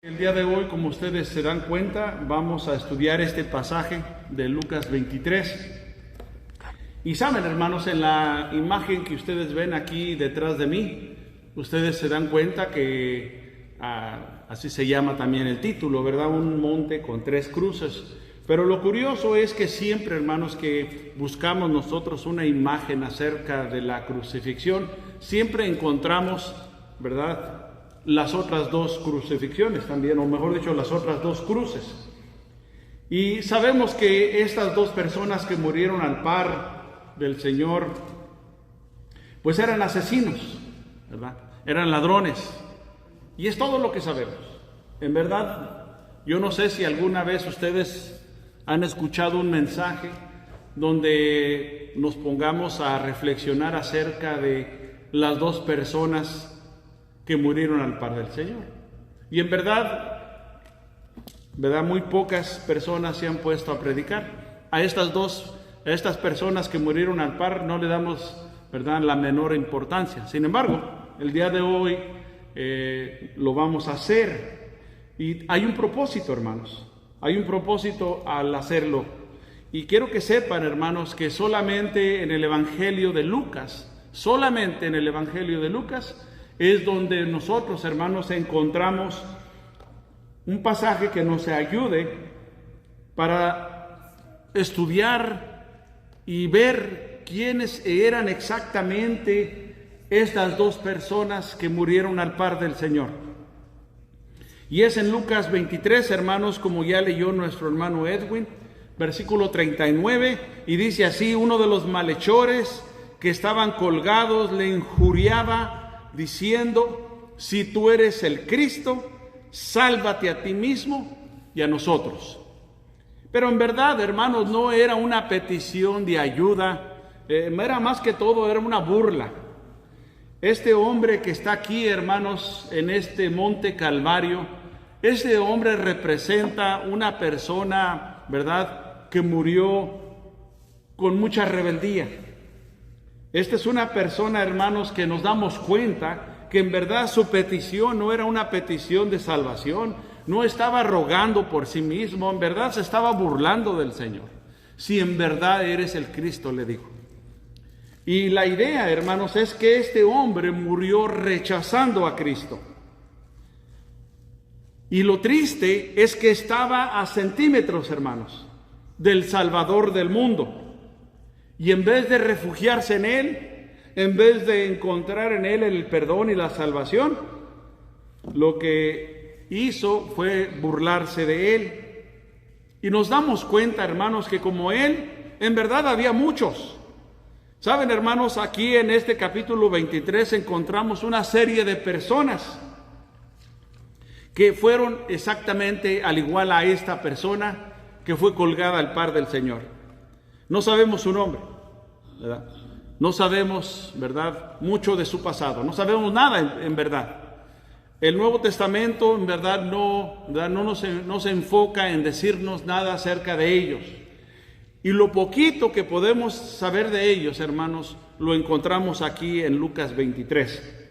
El día de hoy, como ustedes se dan cuenta, vamos a estudiar este pasaje de Lucas 23. Y saben, hermanos, en la imagen que ustedes ven aquí detrás de mí, ustedes se dan cuenta que así se llama también el título, ¿verdad? Un monte con tres cruces. Pero lo curioso es que siempre, hermanos, que buscamos nosotros una imagen acerca de la crucifixión, siempre encontramos, ¿verdad?, las otras dos crucifixiones también, o mejor dicho, las otras dos cruces. Y sabemos que estas dos personas que murieron al par del Señor, pues eran asesinos, ¿verdad? Eran ladrones. Y es todo lo que sabemos. En verdad, yo no sé si alguna vez ustedes han escuchado un mensaje donde nos pongamos a reflexionar acerca de las dos personas que murieron al par del Señor. Y en verdad, muy pocas personas se han puesto a predicar. A estas personas que murieron al par no le damos, ¿verdad?, la menor importancia. Sin embargo, el día de hoy lo vamos a hacer. Y hay un propósito, hermanos. Hay un propósito al hacerlo. Y quiero que sepan, hermanos, que solamente en el Evangelio de Lucas, es donde nosotros, hermanos, encontramos un pasaje que nos ayude para estudiar y ver quiénes eran exactamente estas dos personas que murieron al par del Señor. Y es en Lucas 23, hermanos, como ya leyó nuestro hermano Edwin, versículo 39, y dice así: uno de los malhechores que estaban colgados le injuriaba diciendo: si tú eres el Cristo, sálvate a ti mismo y a nosotros. Pero en verdad, hermanos, no era una petición de ayuda, era más que todo, era una burla. Este hombre que está aquí, hermanos, en este monte Calvario, este hombre representa una persona, ¿verdad?, que murió con mucha rebeldía. Esta es una persona, hermanos, que nos damos cuenta que en verdad su petición no era una petición de salvación, no estaba rogando por sí mismo, en verdad se estaba burlando del Señor. Si en verdad eres el Cristo, le dijo. Y la idea, hermanos, es que este hombre murió rechazando a Cristo. Y lo triste es que estaba a centímetros, hermanos, del Salvador del mundo. Y en vez de refugiarse en Él, en vez de encontrar en Él el perdón y la salvación, lo que hizo fue burlarse de Él. Y nos damos cuenta, hermanos, que como Él, en verdad había muchos. Saben, hermanos, aquí en este capítulo 23 encontramos una serie de personas que fueron exactamente al igual a esta persona que fue colgada al par del Señor. No sabemos su nombre, ¿verdad? No sabemos, ¿verdad?, mucho de su pasado. No sabemos nada, en verdad. El Nuevo Testamento, en verdad, no se enfoca en decirnos nada acerca de ellos. Y lo poquito que podemos saber de ellos, hermanos, lo encontramos aquí en Lucas 23.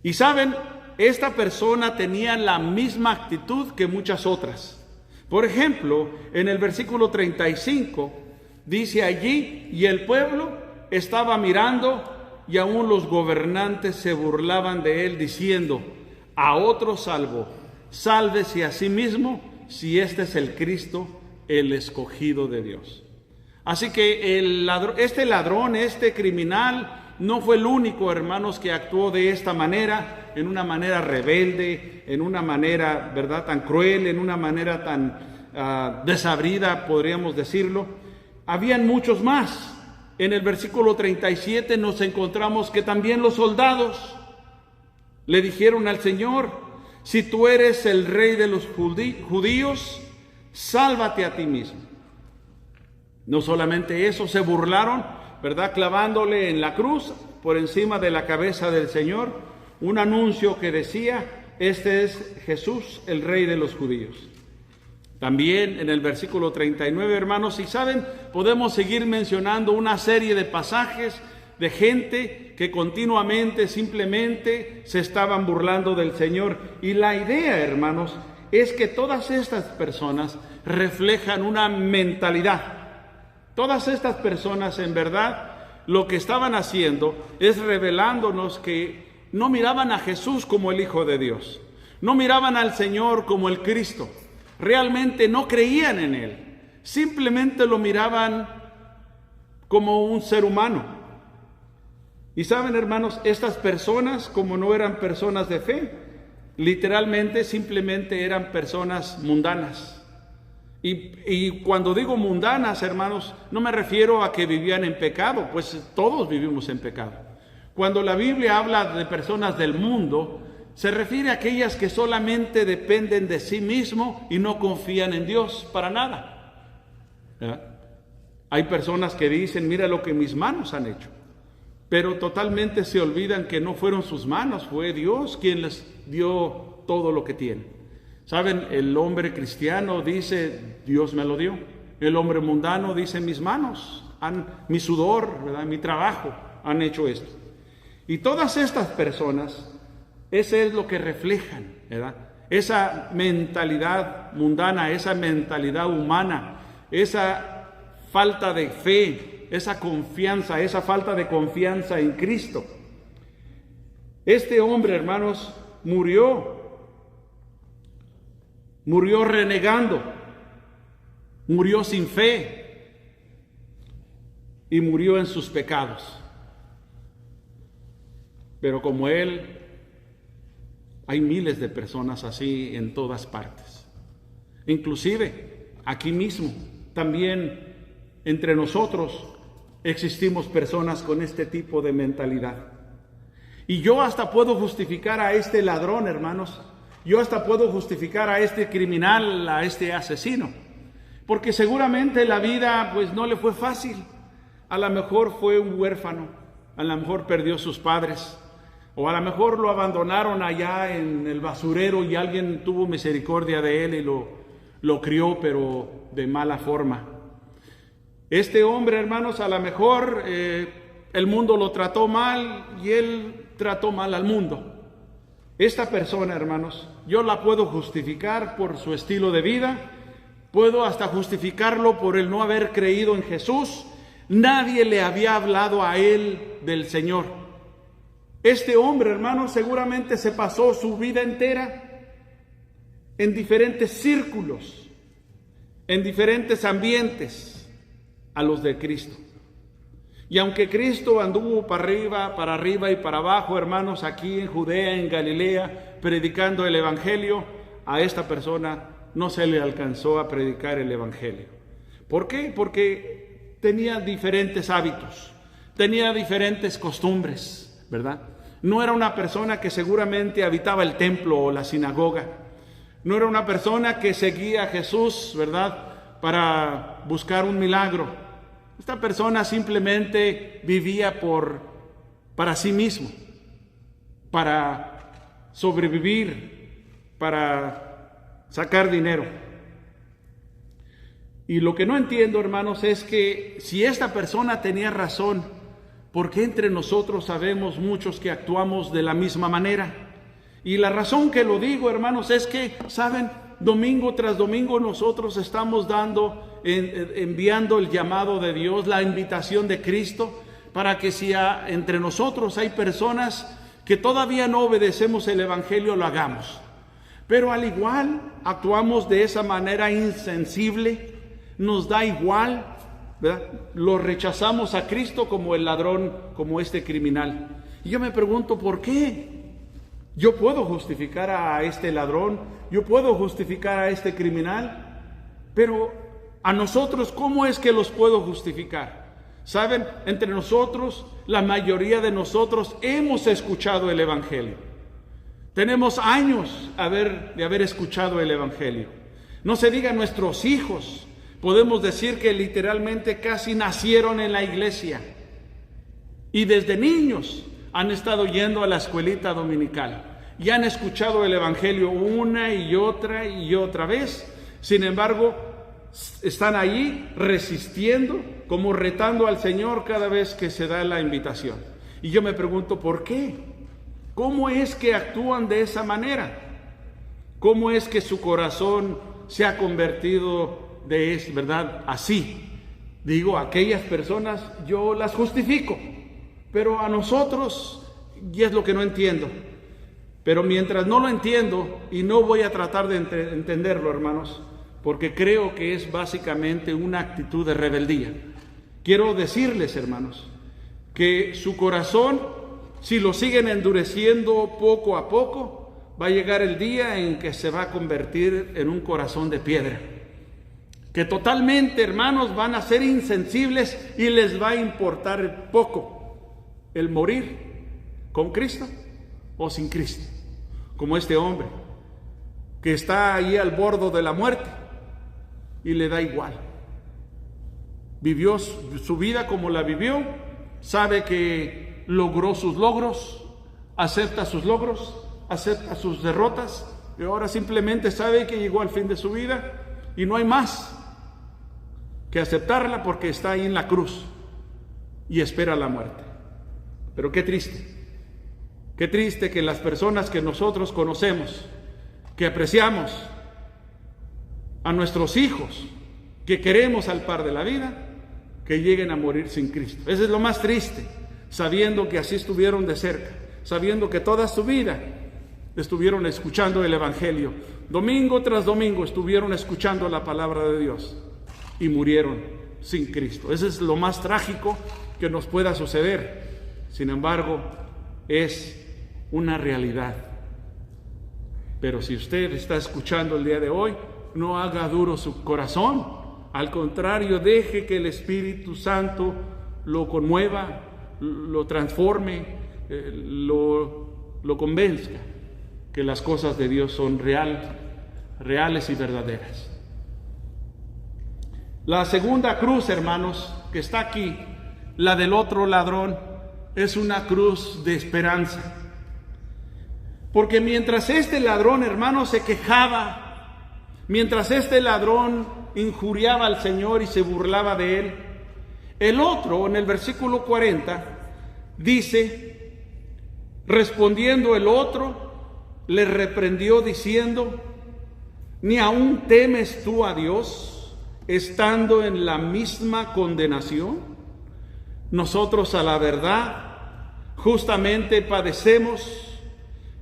Y saben, esta persona tenía la misma actitud que muchas otras. Por ejemplo, en el versículo 35, dice allí: y el pueblo estaba mirando, y aún los gobernantes se burlaban de él, diciendo: a otro salvo, sálvese a sí mismo, si este es el Cristo, el escogido de Dios. Así que este criminal, no fue el único, hermanos, que actuó de esta manera, en una manera rebelde, en una manera, ¿verdad?, tan cruel, en una manera tan desabrida, podríamos decirlo. Habían muchos más. En el versículo 37 nos encontramos que también los soldados le dijeron al Señor: si tú eres el rey de los judíos, sálvate a ti mismo. No solamente eso, se burlaron, ¿verdad?, clavándole en la cruz, por encima de la cabeza del Señor, un anuncio que decía: este es Jesús, el rey de los judíos. También en el versículo 39, hermanos, y saben, podemos seguir mencionando una serie de pasajes de gente que continuamente, simplemente se estaban burlando del Señor. Y la idea, hermanos, es que todas estas personas reflejan una mentalidad. Todas estas personas, en verdad, lo que estaban haciendo es revelándonos que no miraban a Jesús como el Hijo de Dios, no miraban al Señor como el Cristo, realmente no creían en Él, simplemente lo miraban como un ser humano. Y saben, hermanos, estas personas, como no eran personas de fe, literalmente simplemente eran personas mundanas. Y cuando digo mundanas, hermanos, no me refiero a que vivían en pecado, pues todos vivimos en pecado. Cuando la Biblia habla de personas del mundo, se refiere a aquellas que solamente dependen de sí mismo y no confían en Dios para nada. ¿Verdad? Hay personas que dicen, mira lo que mis manos han hecho, pero totalmente se olvidan que no fueron sus manos, fue Dios quien les dio todo lo que tienen. ¿Saben? El hombre cristiano dice, Dios me lo dio. El hombre mundano dice, mis manos, mi sudor, ¿verdad? Mi trabajo han hecho esto. Y todas estas personas, ese es lo que reflejan, ¿verdad? Esa mentalidad mundana, esa mentalidad humana, esa falta de fe, esa confianza, esa falta de confianza en Cristo. Este hombre, hermanos, murió renegando, murió sin fe y murió en sus pecados. Pero como él, hay miles de personas así en todas partes. Inclusive aquí mismo, también entre nosotros existimos personas con este tipo de mentalidad. Y yo hasta puedo justificar a este ladrón, hermanos. Yo hasta puedo justificar a este criminal, a este asesino, porque seguramente la vida pues no le fue fácil. A lo mejor fue un huérfano, a lo mejor perdió sus padres, o a lo mejor lo abandonaron allá en el basurero y alguien tuvo misericordia de él y lo crió, pero de mala forma. Este hombre, hermanos, a lo mejor el mundo lo trató mal y él trató mal al mundo. Esta persona, hermanos, yo la puedo justificar por su estilo de vida, puedo hasta justificarlo por el no haber creído en Jesús. Nadie le había hablado a él del Señor. Este hombre, hermanos, seguramente se pasó su vida entera en diferentes círculos, en diferentes ambientes a los de Cristo. Y aunque Cristo anduvo para arriba y para abajo, hermanos, aquí en Judea, en Galilea, predicando el Evangelio, a esta persona no se le alcanzó a predicar el Evangelio. ¿Por qué? Porque tenía diferentes hábitos, tenía diferentes costumbres, ¿verdad? No era una persona que seguramente habitaba el templo o la sinagoga. No era una persona que seguía a Jesús, ¿verdad?, para buscar un milagro. Esta persona simplemente vivía para sí mismo, para sobrevivir, para sacar dinero. Y lo que no entiendo, hermanos, es que si esta persona tenía razón, ¿por qué entre nosotros sabemos muchos que actuamos de la misma manera? Y la razón que lo digo, hermanos, es que, ¿saben? Domingo tras domingo nosotros estamos enviando el llamado de Dios, la invitación de Cristo, para que si entre nosotros hay personas que todavía no obedecemos el Evangelio, lo hagamos. Pero al igual actuamos de esa manera insensible, nos da igual, ¿verdad? Lo rechazamos a Cristo como el ladrón, como este criminal. Y yo me pregunto, ¿por qué? Yo puedo justificar a este ladrón, yo puedo justificar a este criminal, pero a nosotros, ¿cómo es que los puedo justificar? ¿Saben? Entre nosotros, la mayoría de nosotros hemos escuchado el Evangelio. Tenemos años de haber escuchado el Evangelio. No se diga nuestros hijos, podemos decir que literalmente casi nacieron en la iglesia. Y desde niños han estado yendo a la escuelita dominical y han escuchado el Evangelio una y otra vez. Sin embargo, están ahí resistiendo, como retando al Señor cada vez que se da la invitación. Y yo me pregunto, ¿por qué? ¿Cómo es que actúan de esa manera? ¿Cómo es que su corazón se ha convertido verdad, así? Digo, aquellas personas yo las justifico, pero a nosotros, y es lo que no entiendo. Pero mientras no lo entiendo, y no voy a tratar de entenderlo, hermanos, porque creo que es básicamente una actitud de rebeldía. Quiero decirles, hermanos, que su corazón, si lo siguen endureciendo poco a poco, va a llegar el día en que se va a convertir en un corazón de piedra. Que totalmente, hermanos, van a ser insensibles y les va a importar poco el morir con Cristo o sin Cristo. Como este hombre que está ahí al borde de la muerte y le da igual. Vivió su vida como la vivió, sabe que logró sus logros, acepta sus logros, acepta sus derrotas, y ahora simplemente sabe que llegó al fin de su vida y no hay más que aceptarla porque está ahí en la cruz y espera la muerte. Pero qué triste que las personas que nosotros conocemos, que apreciamos, a nuestros hijos, que queremos al par de la vida, que lleguen a morir sin Cristo. Eso es lo más triste, sabiendo que así estuvieron de cerca, sabiendo que toda su vida estuvieron escuchando el Evangelio. Domingo tras domingo estuvieron escuchando la palabra de Dios y murieron sin Cristo. Eso es lo más trágico que nos pueda suceder. Sin embargo, es una realidad. Pero si usted está escuchando el día de hoy, no haga duro su corazón. Al contrario, deje que el Espíritu Santo lo conmueva, lo transforme, lo convenzca que las cosas de Dios son reales y verdaderas. La segunda cruz, hermanos, que está aquí, la del otro ladrón, es una cruz de esperanza. Porque mientras este ladrón, hermanos, se quejaba, mientras este ladrón injuriaba al Señor y se burlaba de él, el otro, en el versículo 40, dice, respondiendo el otro, le reprendió diciendo, ¿ni aún temes tú a Dios, estando en la misma condenación? Nosotros a la verdad justamente padecemos,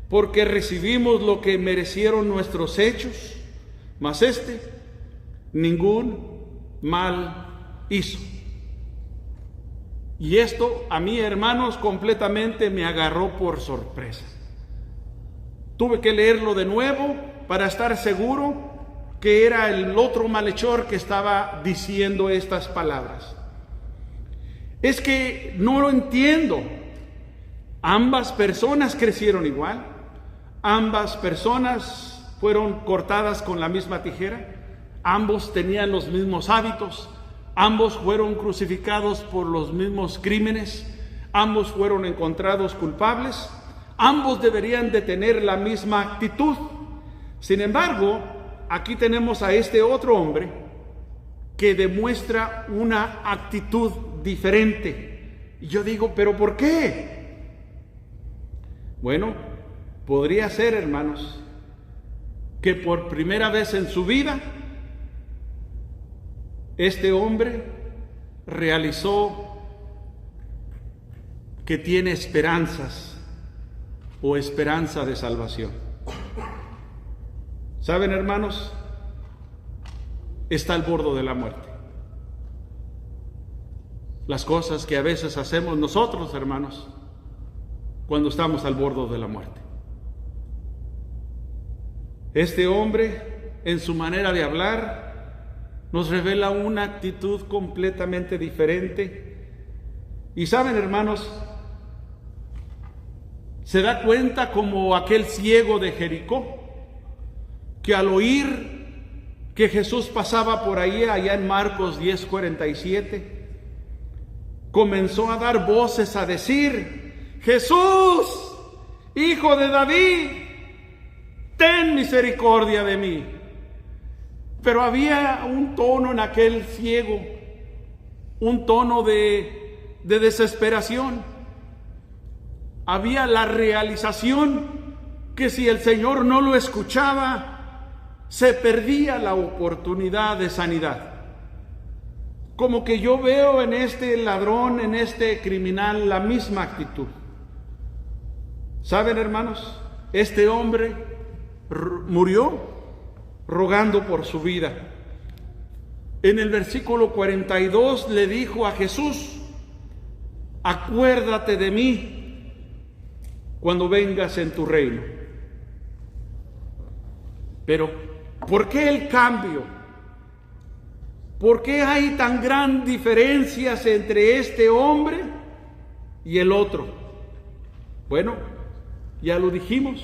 porque recibimos lo que merecieron nuestros hechos, mas ningún mal hizo. Y esto a mí, hermanos, completamente me agarró por sorpresa. Tuve que leerlo de nuevo para estar seguro que era el otro malhechor que estaba diciendo estas palabras. Es que no lo entiendo. Ambas personas crecieron igual. Ambas personas fueron cortadas con la misma tijera. Ambos tenían los mismos hábitos. Ambos fueron crucificados por los mismos crímenes. Ambos fueron encontrados culpables. Ambos deberían de tener la misma actitud. Sin embargo, aquí tenemos a este otro hombre que demuestra una actitud diferente. Y yo digo, ¿pero por qué? Bueno, podría ser, hermanos, que por primera vez en su vida, este hombre realizó que tiene esperanzas o esperanza de salvación. ¿Saben, hermanos? Está al borde de la muerte. Las cosas que a veces hacemos nosotros, hermanos, cuando estamos al borde de la muerte. Este hombre, en su manera de hablar, nos revela una actitud completamente diferente. Y saben, hermanos, se da cuenta como aquel ciego de Jericó, que al oír que Jesús pasaba por ahí, allá en Marcos 10:47, comenzó a dar voces a decir, Jesús, Hijo de David, ten misericordia de mí. Pero había un tono en aquel ciego, un tono de desesperación. Había la realización que si el Señor no lo escuchaba, se perdía la oportunidad de sanidad. Como que yo veo en este ladrón, en este criminal, la misma actitud. ¿Saben, hermanos? Este hombre murió rogando por su vida. En el versículo 42 le dijo a Jesús: acuérdate de mí cuando vengas en tu reino. Pero, ¿por qué el cambio? ¿Por qué hay tan gran diferencias entre este hombre y el otro? Bueno, ya lo dijimos,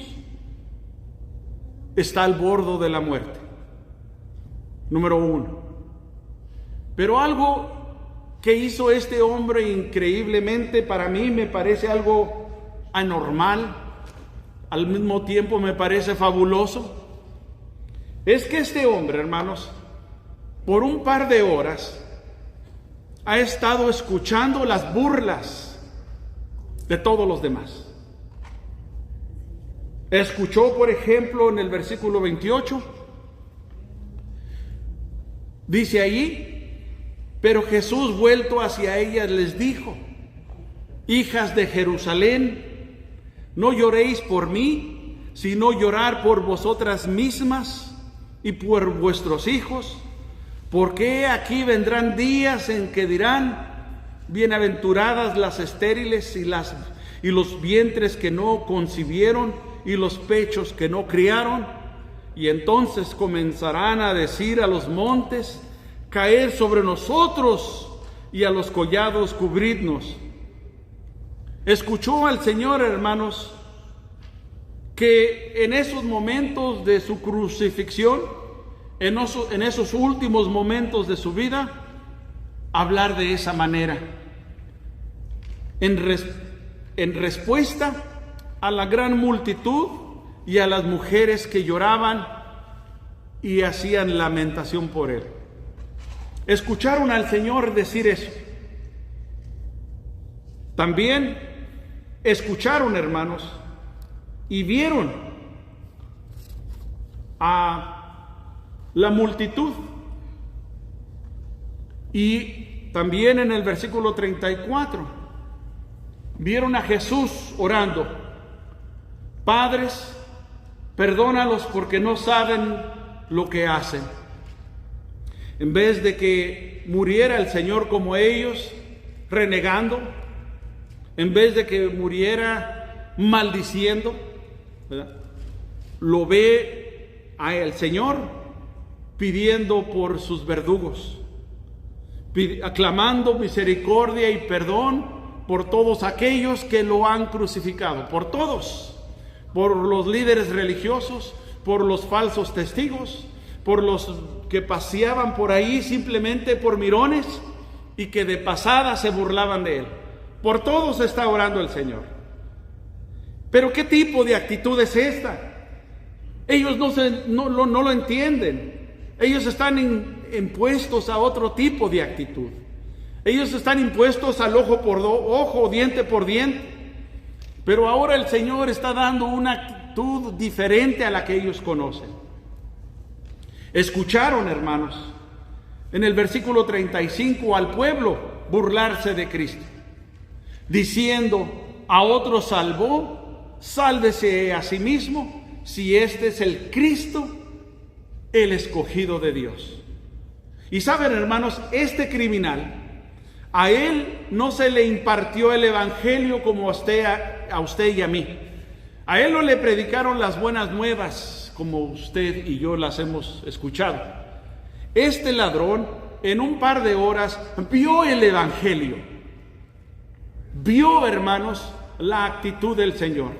está al borde de la muerte. Número 1. Pero algo que hizo este hombre increíblemente, para mí me parece algo anormal, al mismo tiempo me parece fabuloso, es que este hombre, hermanos, por un par de horas ha estado escuchando las burlas de todos los demás. Escuchó, por ejemplo, en el versículo 28, dice allí: pero Jesús, vuelto hacia ellas, les dijo: hijas de Jerusalén, no lloréis por mí, sino llorar por vosotras mismas y por vuestros hijos, porque aquí vendrán días en que dirán: bienaventuradas las estériles y los vientres que no concibieron y los pechos que no criaron. Y entonces comenzarán a decir a los montes: caed sobre nosotros, y a los collados cubridnos. Escuchó al Señor, hermanos, que en esos momentos de su crucifixión, en esos últimos momentos de su vida, hablar de esa manera, en respuesta a la gran multitud y a las mujeres que lloraban y hacían lamentación por él. Escucharon al Señor decir eso. También escucharon, hermanos, y vieron a la multitud. Y también en el versículo 34 vieron a Jesús orando: Padres, perdónalos porque no saben lo que hacen. En vez de que muriera el Señor como ellos, renegando, en vez de que muriera maldiciendo, ¿verdad?, lo ve a el Señor pidiendo por sus verdugos, aclamando misericordia y perdón por todos aquellos que lo han crucificado, por todos, por los líderes religiosos, por los falsos testigos, por los que paseaban por ahí simplemente por mirones y que de pasada se burlaban de él. Por todos está orando el Señor. Pero ¿qué tipo de actitud es esta? Ellos no lo entienden. Ellos están impuestos a otro tipo de actitud. Ellos están impuestos al ojo por ojo, diente por diente. Pero ahora el Señor está dando una actitud diferente a la que ellos conocen. Escucharon, hermanos, en el versículo 35 al pueblo burlarse de Cristo, diciendo: a otro salvó, sálvese a sí mismo, si este es el Cristo, el escogido de Dios. Y saben, hermanos, este criminal, a él no se le impartió el evangelio como a usted y a mí. A él no le predicaron las buenas nuevas como usted y yo las hemos escuchado. Este ladrón en un par de horas vio el evangelio. Vio, hermanos, la actitud del Señor.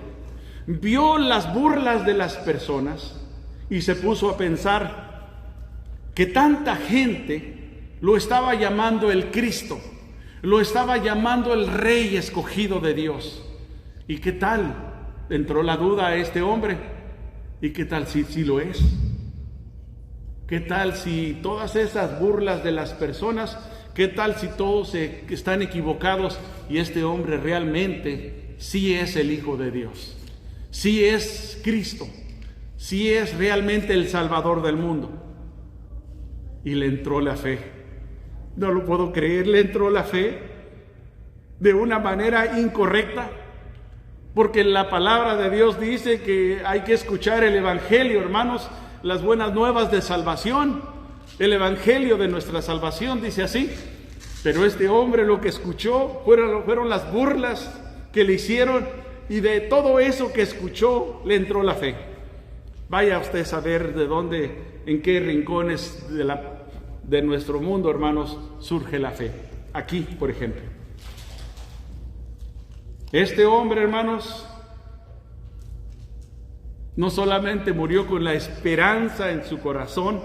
Vio las burlas de las personas y se puso a pensar que tanta gente lo estaba llamando el Cristo, lo estaba llamando el Rey escogido de Dios. ¿Y qué tal? Entró la duda a este hombre. ¿Y qué tal si lo es? ¿Qué tal si todas esas burlas de las personas, qué tal si todos están equivocados y este hombre realmente sí es el Hijo de Dios, sí es Cristo, sí es realmente el Salvador del mundo? Y le entró la fe. No lo puedo creer, le entró la fe de una manera incorrecta, porque la palabra de Dios dice que hay que escuchar el Evangelio, hermanos, las buenas nuevas de salvación, el Evangelio de nuestra salvación, dice así. Pero este hombre lo que escuchó fueron las burlas que le hicieron, y de todo eso que escuchó le entró la fe. Vaya usted a saber de dónde, en qué rincones de nuestro mundo, hermanos, surge la fe. Aquí, por ejemplo. Este hombre, hermanos, no solamente murió con la esperanza en su corazón,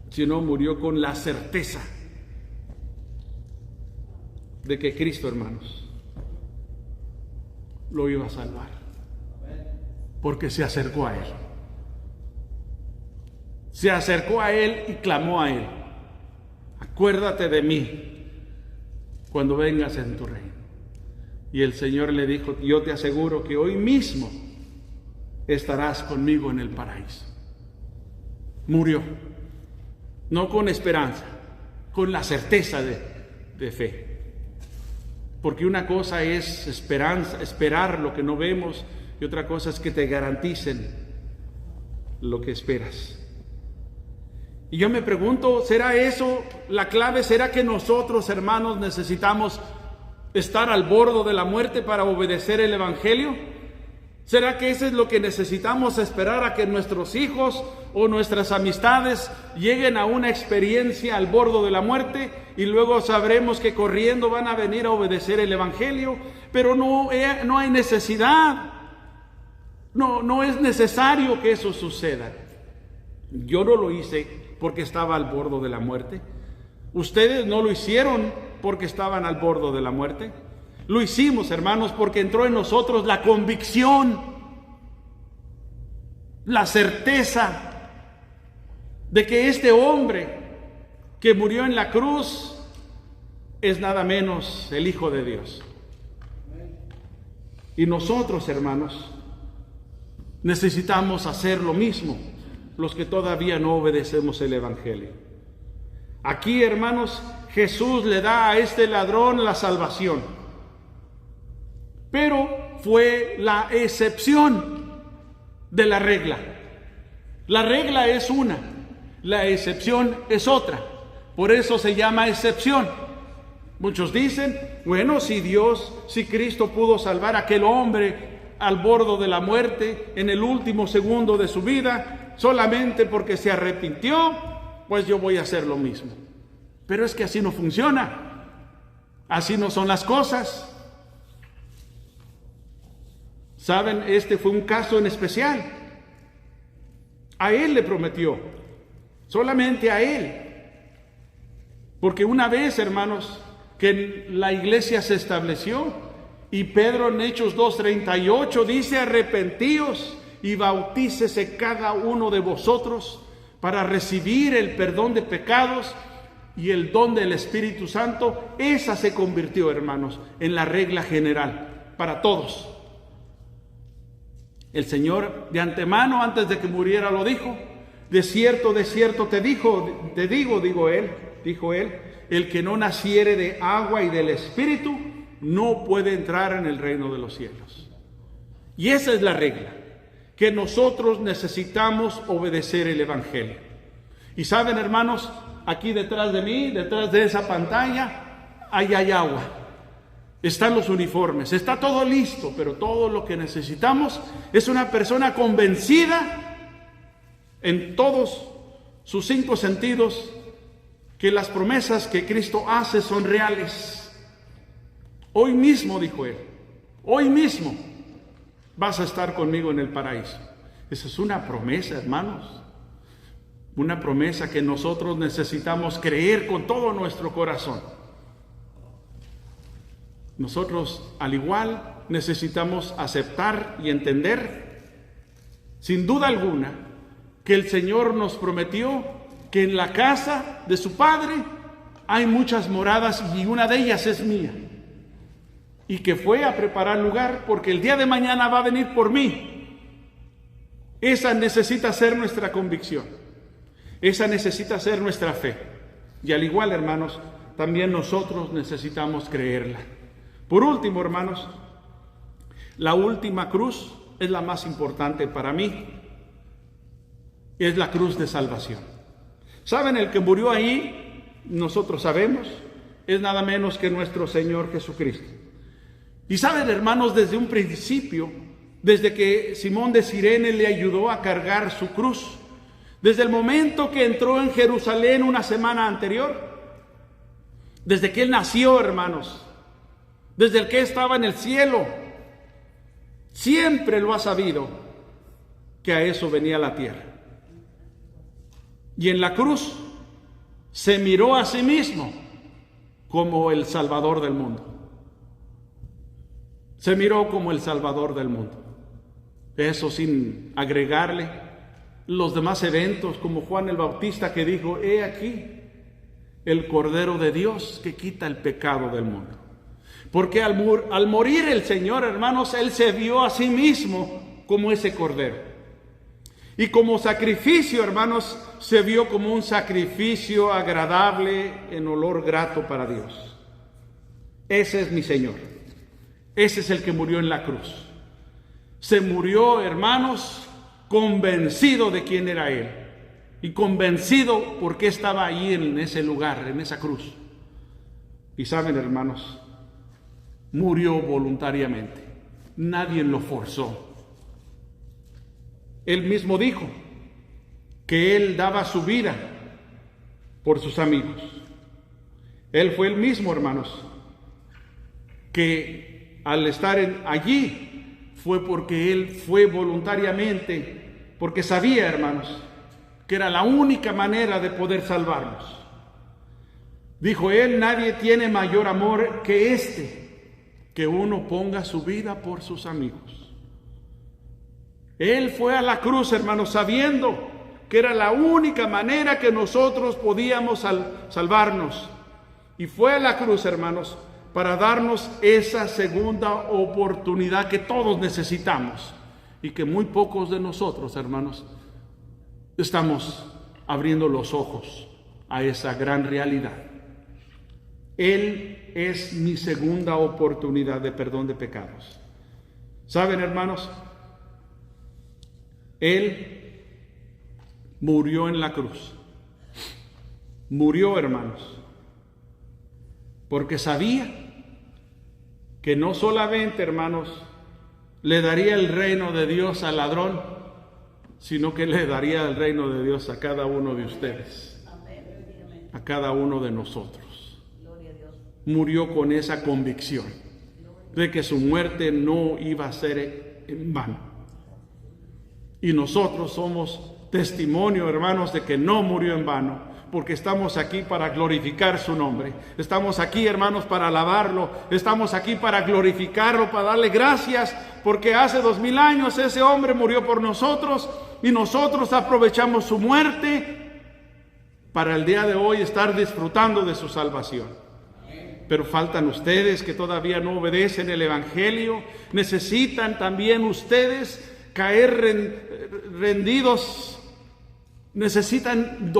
sino murió con la certeza de que Cristo, hermanos, lo iba a salvar, porque se acercó a Él. Se acercó a Él y clamó a Él: acuérdate de mí cuando vengas en tu reino. Y el Señor le dijo: yo te aseguro que hoy mismo estarás conmigo en el paraíso. Murió, no con esperanza, con la certeza de fe. Porque una cosa es esperanza, esperar lo que no vemos, y otra cosa es que te garanticen lo que esperas. Y yo me pregunto, ¿será eso la clave? ¿Será que nosotros, hermanos, necesitamos estar al borde de la muerte para obedecer el Evangelio? ¿Será que eso es lo que necesitamos, esperar a que nuestros hijos o nuestras amistades lleguen a una experiencia al borde de la muerte y luego sabremos que corriendo van a venir a obedecer el Evangelio? Pero no hay necesidad, no es necesario que eso suceda. Yo no lo hice porque estaba al borde de la muerte. Ustedes no lo hicieron porque estaban al borde de la muerte. Lo hicimos, hermanos, porque entró en nosotros la convicción, la certeza de que este hombre que murió en la cruz es nada menos el Hijo de Dios. Y nosotros, hermanos, necesitamos hacer lo mismo, los que todavía no obedecemos el Evangelio. Aquí, hermanos, Jesús le da a este ladrón la salvación. Pero fue la excepción de la regla. La regla es una, la excepción es otra. Por eso se llama excepción. Muchos dicen, bueno, si Cristo pudo salvar a aquel hombre al borde de la muerte en el último segundo de su vida, solamente porque se arrepintió, pues yo voy a hacer lo mismo. Pero es que así no funciona. Así no son las cosas. Saben, este fue un caso en especial. A él le prometió, solamente a él. Porque una vez, hermanos, que la iglesia se estableció, y Pedro en Hechos 2:38 dice: arrepentíos y bautícese cada uno de vosotros para recibir el perdón de pecados y el don del Espíritu Santo. Esa se convirtió, hermanos, en la regla general para todos. El Señor de antemano, antes de que muriera, lo dijo: de cierto te digo él, el que no naciere de agua y del Espíritu no puede entrar en el reino de los cielos. Y esa es la regla, que nosotros necesitamos obedecer el Evangelio. Y saben, hermanos, aquí detrás de mí, detrás de esa pantalla, hay agua. Están los uniformes, está todo listo, pero todo lo que necesitamos es una persona convencida en todos sus 5 sentidos que las promesas que Cristo hace son reales. Hoy mismo, dijo él, hoy mismo vas a estar conmigo en el paraíso. Esa es una promesa, hermanos, una promesa que nosotros necesitamos creer con todo nuestro corazón. Nosotros, al igual, necesitamos aceptar y entender, sin duda alguna, que el Señor nos prometió que en la casa de su Padre hay muchas moradas y una de ellas es mía. Y que fue a preparar lugar porque el día de mañana va a venir por mí. Esa necesita ser nuestra convicción. Esa necesita ser nuestra fe. Y al igual, hermanos, también nosotros necesitamos creerla. Por último, hermanos, la última cruz es la más importante para mí. Es la cruz de salvación. ¿Saben? El que murió ahí, nosotros sabemos, es nada menos que nuestro Señor Jesucristo. Y saben, hermanos, desde un principio, desde que Simón de Cirene le ayudó a cargar su cruz, desde el momento que entró en Jerusalén una semana anterior, desde que él nació, hermanos, desde el que estaba en el cielo, siempre lo ha sabido que a eso venía la tierra. Y en la cruz se miró a sí mismo como el Salvador del mundo. Se miró como el Salvador del mundo. Eso sin agregarle los demás eventos, como Juan el Bautista que dijo: he aquí el Cordero de Dios que quita el pecado del mundo. Porque al morir el Señor, hermanos, Él se vio a sí mismo como ese Cordero. Y como sacrificio, hermanos, se vio como un sacrificio agradable en olor grato para Dios. Ese es mi Señor. Ese es el que murió en la cruz. Se murió, hermanos, convencido de quién era Él. Y convencido porque estaba ahí en ese lugar, en esa cruz. Y saben, hermanos, murió voluntariamente. Nadie lo forzó. Él mismo dijo que Él daba su vida por sus amigos. Él fue el mismo, hermanos, que al estar allí fue porque Él fue voluntariamente, porque sabía, hermanos, que era la única manera de poder salvarnos. Dijo Él: nadie tiene mayor amor que que uno ponga su vida por sus amigos. Él fue a la cruz, hermanos, sabiendo que era la única manera que nosotros podíamos salvarnos. Y fue a la cruz, hermanos, para darnos esa segunda oportunidad que todos necesitamos y que muy pocos de nosotros, hermanos, estamos abriendo los ojos a esa gran realidad. Él es mi segunda oportunidad de perdón de pecados. ¿Saben, hermanos? Él murió en la cruz. Murió, hermanos, porque sabía que no solamente, hermanos, le daría el reino de Dios al ladrón, sino que le daría el reino de Dios a cada uno de ustedes, a cada uno de nosotros. Murió con esa convicción de que su muerte no iba a ser en vano. Y nosotros somos testimonio, hermanos, de que no murió en vano, porque estamos aquí para glorificar su nombre. Estamos aquí, hermanos, para alabarlo. Estamos aquí para glorificarlo, para darle gracias, porque hace 2000 años ese hombre murió por nosotros y nosotros aprovechamos su muerte para el día de hoy estar disfrutando de su salvación. Pero faltan ustedes que todavía no obedecen el Evangelio. Necesitan también ustedes caer rendidos. Necesitan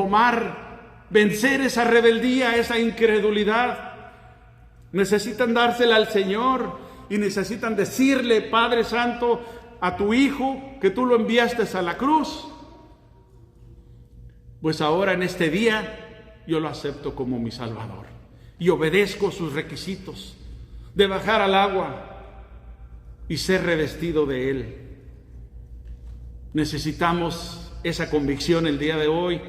vencer esa rebeldía, esa incredulidad. Necesitan dársela al Señor y necesitan decirle: Padre Santo, a tu Hijo que tú lo enviaste a la cruz, pues ahora en este día yo lo acepto como mi Salvador y obedezco sus requisitos de bajar al agua y ser revestido de Él. Necesitamos esa convicción el día de hoy.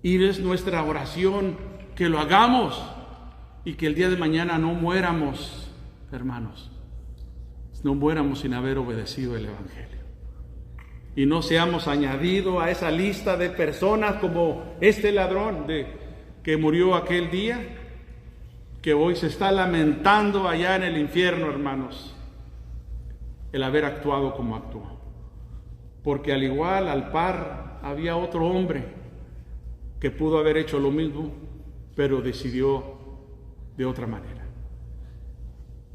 Y es nuestra oración que lo hagamos y que el día de mañana no muéramos, hermanos, no muéramos sin haber obedecido el Evangelio. Y no seamos añadidos a esa lista de personas como este ladrón que murió aquel día, que hoy se está lamentando allá en el infierno, hermanos, el haber actuado como actuó. porque al igual, al par, había otro hombre que pudo haber hecho lo mismo, pero decidió de otra manera.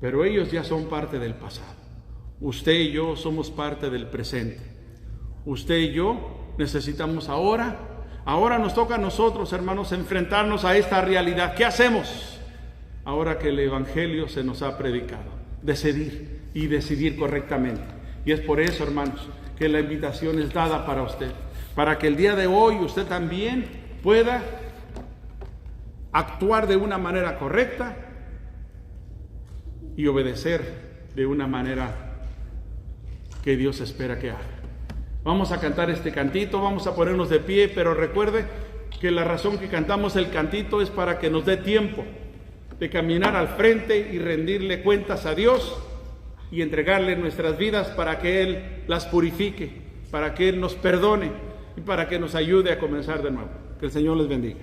Pero ellos ya son parte del pasado. Usted y yo somos parte del presente. Usted y yo necesitamos ahora nos toca a nosotros, hermanos, enfrentarnos a esta realidad. ¿Qué hacemos ahora que el Evangelio se nos ha predicado? Decidir correctamente. Y es por eso, hermanos, que la invitación es dada para usted, para que el día de hoy usted también pueda actuar de una manera correcta y obedecer de una manera que Dios espera que haga. Vamos a cantar este cantito, vamos a ponernos de pie, pero recuerde que la razón que cantamos el cantito es para que nos dé tiempo de caminar al frente y rendirle cuentas a Dios y entregarle nuestras vidas para que Él las purifique, para que Él nos perdone y para que nos ayude a comenzar de nuevo. Que el Señor les bendiga.